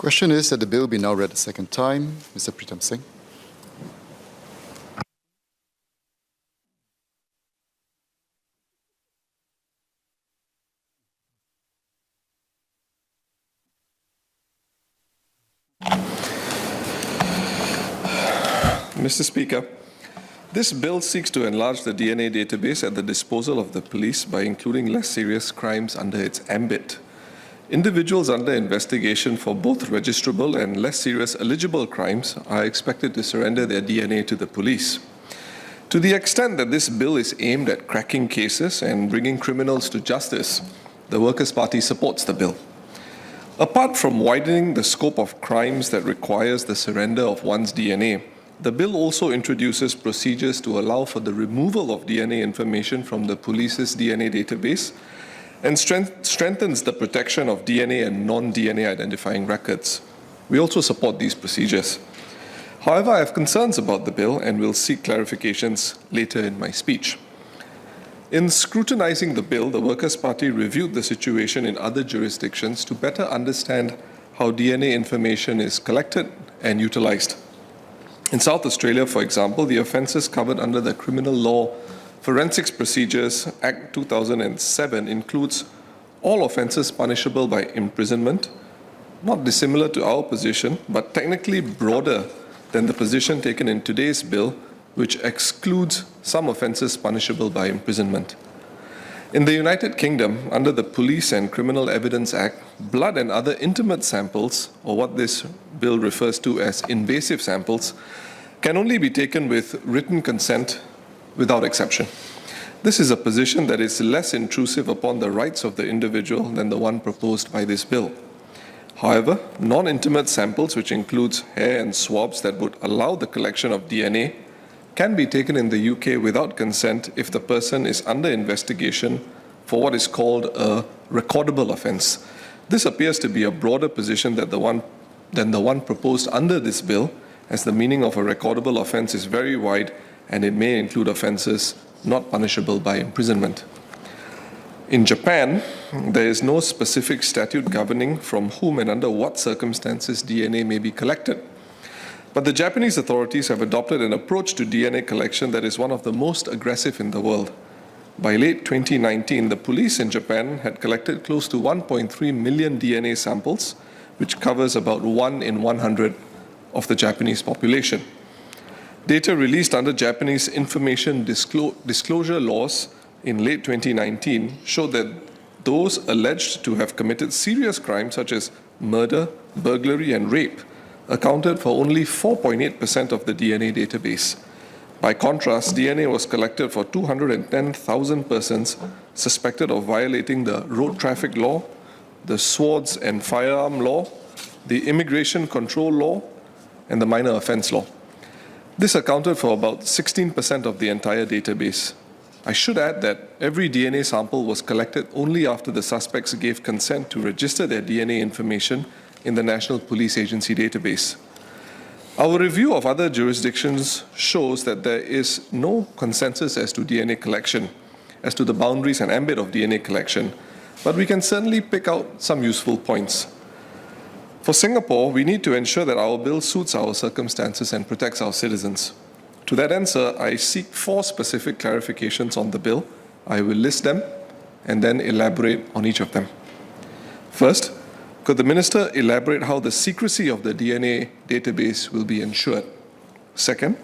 Question is that the bill be now read a second time. Mr. Pritam Singh. Mr. Speaker, this bill seeks to enlarge the DNA database at the disposal of the police by including less serious crimes under its ambit. Individuals under investigation for both registrable and less serious eligible crimes are expected to surrender their DNA to the police. To the extent that this bill is aimed at cracking cases and bringing criminals to justice, the Workers' Party supports the bill. Apart from widening the scope of crimes that requires the surrender of one's DNA, the bill also introduces procedures to allow for the removal of DNA information from the police's DNA database and strengthens the protection of DNA and non-DNA identifying records. We also support these procedures. However, I have concerns about the bill and will seek clarifications later in my speech. In scrutinizing the bill, the Workers' Party reviewed the situation in other jurisdictions to better understand how DNA information is collected and utilized. In South Australia, for example, the offences covered under the Criminal Law Forensics Procedures Act 2007 includes all offences punishable by imprisonment, not dissimilar to our position, but technically broader than the position taken in today's bill, which excludes some offences punishable by imprisonment. In the United Kingdom, under the Police and Criminal Evidence Act, blood and other intimate samples, or what this bill refers to as invasive samples, can only be taken with written consent without exception. This is a position that is less intrusive upon the rights of the individual than the one proposed by this bill. However, non-intimate samples, which includes hair and swabs that would allow the collection of DNA, can be taken in the UK without consent if the person is under investigation for what is called a recordable offence. This appears to be a broader position than the one proposed under this bill, as the meaning of a recordable offence is very wide and it may include offences not punishable by imprisonment. In Japan, there is no specific statute governing from whom and under what circumstances DNA may be collected. But the Japanese authorities have adopted an approach to DNA collection that is one of the most aggressive in the world. By late 2019, the police in Japan had collected close to 1.3 million DNA samples, which covers about 1 in 100 of the Japanese population. Data released under Japanese information disclosure laws in late 2019 showed that those alleged to have committed serious crimes such as murder, burglary, and rape accounted for only 4.8% of the DNA database. By contrast, DNA was collected for 210,000 persons suspected of violating the road traffic law, the swords and firearm law, the immigration control law, and the minor offence law. This accounted for about 16% of the entire database. I should add that every DNA sample was collected only after the suspects gave consent to register their DNA information in the National Police Agency database. Our review of other jurisdictions shows that there is no consensus as to DNA collection, as to the boundaries and ambit of DNA collection, but we can certainly pick out some useful points. For Singapore, we need to ensure that our bill suits our circumstances and protects our citizens. To that end, sir, I seek 4 specific clarifications on the bill. I will list them and then elaborate on each of them. First, could the Minister elaborate how the secrecy of the DNA database will be ensured? Second,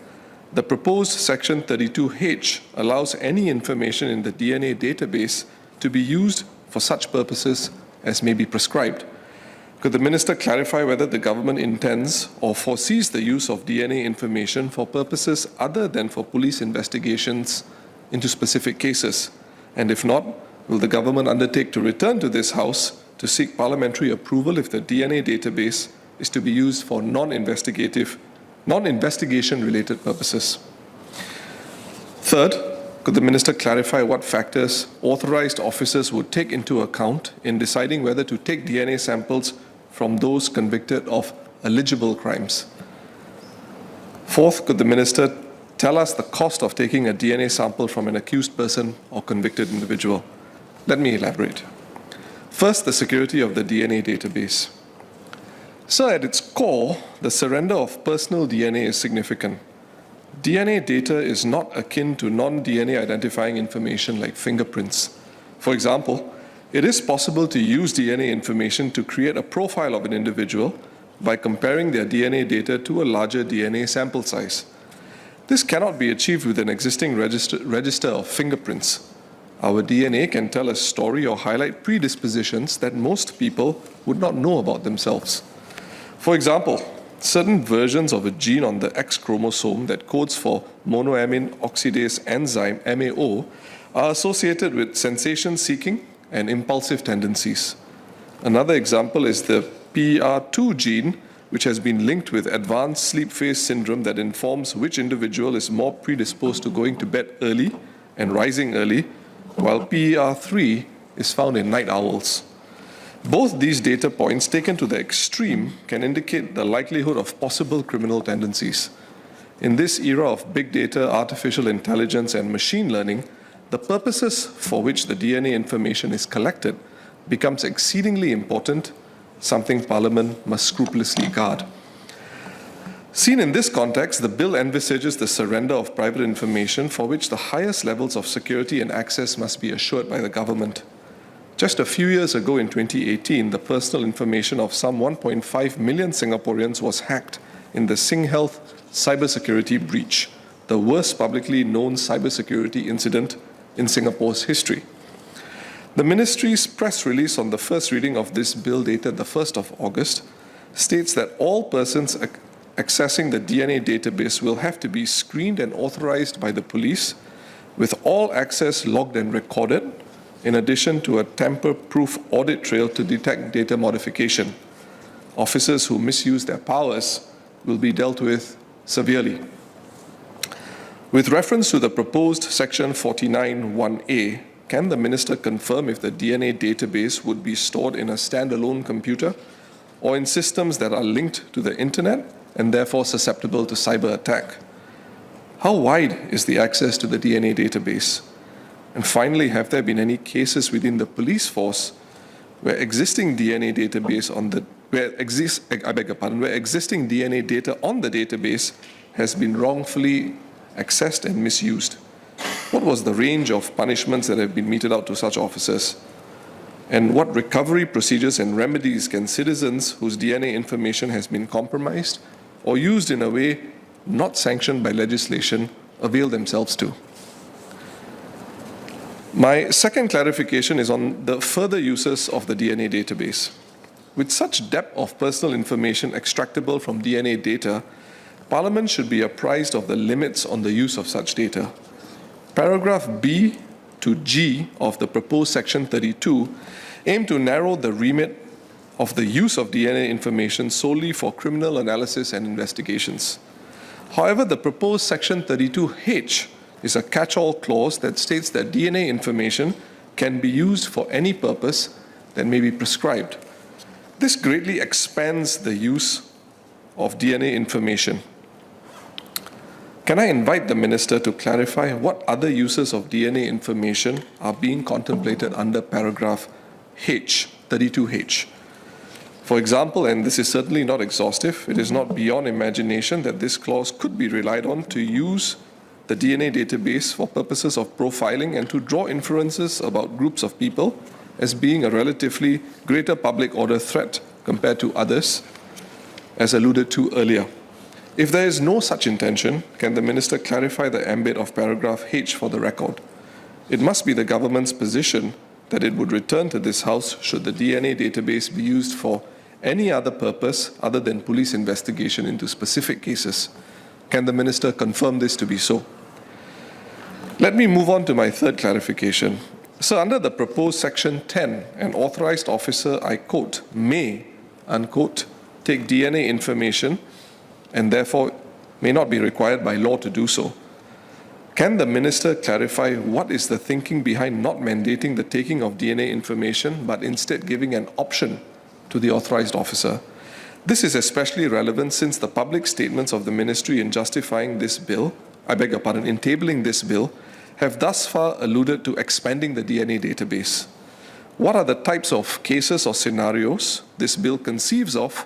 the proposed Section 32H allows any information in the DNA database to be used for such purposes as may be prescribed. Could the Minister clarify whether the government intends or foresees the use of DNA information for purposes other than for police investigations into specific cases? And if not, will the government undertake to return to this House to seek parliamentary approval if the DNA database is to be used for non-investigation related purposes? Third, could the Minister clarify what factors authorized officers would take into account in deciding whether to take DNA samples from those convicted of eligible crimes? Fourth, could the Minister tell us the cost of taking a DNA sample from an accused person or convicted individual? Let me elaborate. First, the security of the DNA database. So at its core, the surrender of personal DNA is significant. DNA data is not akin to non-DNA identifying information like fingerprints. For example, it is possible to use DNA information to create a profile of an individual by comparing their DNA data to a larger DNA sample size. This cannot be achieved with an existing register of fingerprints. Our DNA can tell a story or highlight predispositions that most people would not know about themselves. For example, certain versions of a gene on the X chromosome that codes for monoamine oxidase enzyme MAO are associated with sensation-seeking and impulsive tendencies. Another example is the PER2 gene, which has been linked with advanced sleep phase syndrome that informs which individual is more predisposed to going to bed early and rising early, while PER3 is found in night owls. Both these data points, taken to the extreme, can indicate the likelihood of possible criminal tendencies. In this era of big data, artificial intelligence, and machine learning, the purposes for which the DNA information is collected becomes exceedingly important, something Parliament must scrupulously guard. Seen in this context, the bill envisages the surrender of private information for which the highest levels of security and access must be assured by the government. Just a few years ago in 2018, the personal information of some 1.5 million Singaporeans was hacked in the Singh Health cybersecurity breach, the worst publicly known cybersecurity incident in Singapore's history. The Ministry's press release on the first reading of this bill dated the 1st of August states that all persons accessing the DNA database will have to be screened and authorized by the police, with all access logged and recorded, in addition to a tamper-proof audit trail to detect data modification. Officers who misuse their powers will be dealt with severely. With reference to the proposed Section 49(1)(a), can the Minister confirm if the DNA database would be stored in a standalone computer or in systems that are linked to the internet and therefore susceptible to cyber attack? How wide is the access to the DNA database? And finally, have there been any cases within the police force where existing DNA database where existing DNA data on the database has been wrongfully accessed and misused? What was the range of punishments that have been meted out to such officers? And what recovery procedures and remedies can citizens whose DNA information has been compromised or used in a way not sanctioned by legislation avail themselves to? My second clarification is on the further uses of the DNA database. With such depth of personal information extractable from DNA data, Parliament should be apprised of the limits on the use of such data. Paragraph B to G of the proposed Section 32 aim to narrow the remit of the use of DNA information solely for criminal analysis and investigations. However, the proposed Section 32H is a catch-all clause that states that DNA information can be used for any purpose that may be prescribed. This greatly expands the use of DNA information. Can I invite the Minister to clarify what other uses of DNA information are being contemplated under paragraph H, 32H? For example, and this is certainly not exhaustive, it is not beyond imagination that this clause could be relied on to use the DNA database for purposes of profiling and to draw inferences about groups of people as being a relatively greater public order threat compared to others, as alluded to earlier. If there is no such intention, can the Minister clarify the ambit of paragraph H for the record? It must be the government's position that it would return to this House should the DNA database be used for any other purpose other than police investigation into specific cases. Can the Minister confirm this to be so? Let me move on to my third clarification. So under the proposed Section 10, an authorized officer, I quote, may, unquote, take DNA information and therefore may not be required by law to do so. Can the Minister clarify what is the thinking behind not mandating the taking of DNA information, but instead giving an option to the authorized officer? This is especially relevant since the public statements of the Ministry in justifying this bill, in tabling this bill, have thus far alluded to expanding the DNA database. What are the types of cases or scenarios this bill conceives of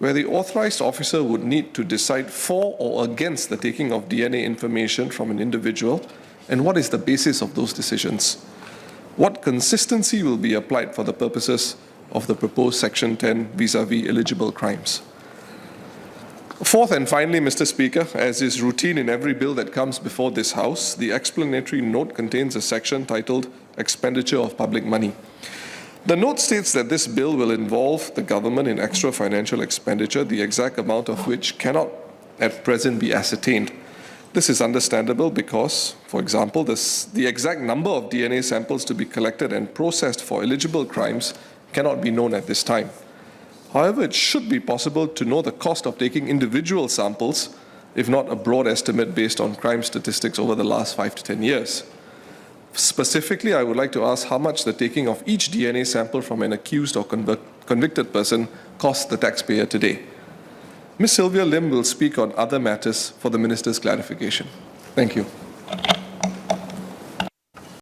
where the authorized officer would need to decide for or against the taking of DNA information from an individual, and what is the basis of those decisions? What consistency will be applied for the purposes of the proposed Section 10 vis-à-vis eligible crimes? Fourth and finally, Mr. Speaker, as is routine in every bill that comes before this House, the explanatory note contains a section titled Expenditure of Public Money. The note states that this bill will involve the government in extra financial expenditure, the exact amount of which cannot at present be ascertained. This is understandable because, for example, the exact number of DNA samples to be collected and processed for eligible crimes cannot be known at this time. However, it should be possible to know the cost of taking individual samples, if not a broad estimate based on crime statistics over the last 5 to 10 years. Specifically, I would like to ask how much the taking of each DNA sample from an accused or convicted person costs the taxpayer today. Ms. Sylvia Lim will speak on other matters for the Minister's clarification. Thank you.